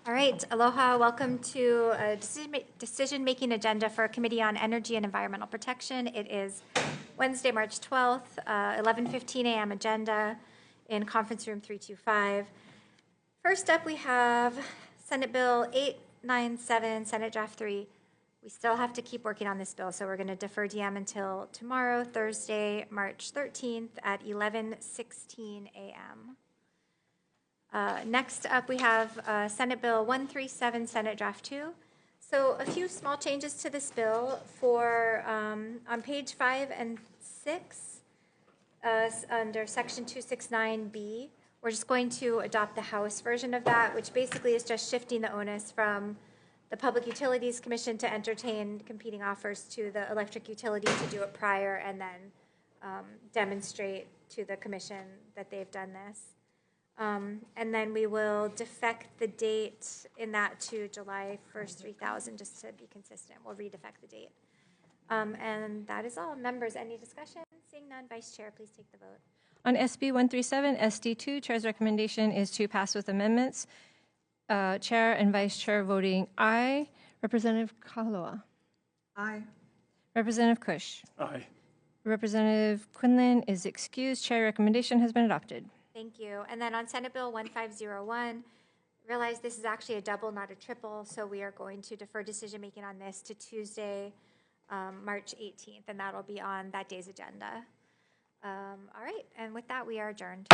All right, aloha, welcome to a decision-making agenda for Committee on Energy and Environmental Protection. It is Wednesday, March 12th, 11:15 a.m. agenda in conference room 325. First up, we have Senate Bill 897, Senate Draft 3. We still have to keep working on this bill, so we're going to defer DM until tomorrow, Thursday, March 13th at 11:16 a.m. Next up, we have Senate Bill 137, Senate Draft 2. So a few small changes to this bill for on page 5 and 6 under section 269B. We're just going to adopt the House version of that, which basically is just shifting the onus from the Public Utilities Commission to entertain competing offers to the electric utility to do it prior and then demonstrate to the commission that they've done this. And then we will defect the date in that to July 1st, 3000, just to be consistent. We'll redefect the date. And that is all. Members, any discussion? Seeing none, Vice Chair, please take the vote. On SB 137, SD2, Chair's recommendation is to pass with amendments. Chair and Vice Chair voting aye. Representative Kahaloa. Aye. Representative Kush. Aye. Representative Quinlan is excused. Chair recommendation has been adopted. Thank you. And then on Senate Bill 1501, realize this is actually a double, not a triple, so we are going to defer decision-making on this to Tuesday, March 18th, and that'll be on that day's agenda. All right, and with that, we are adjourned.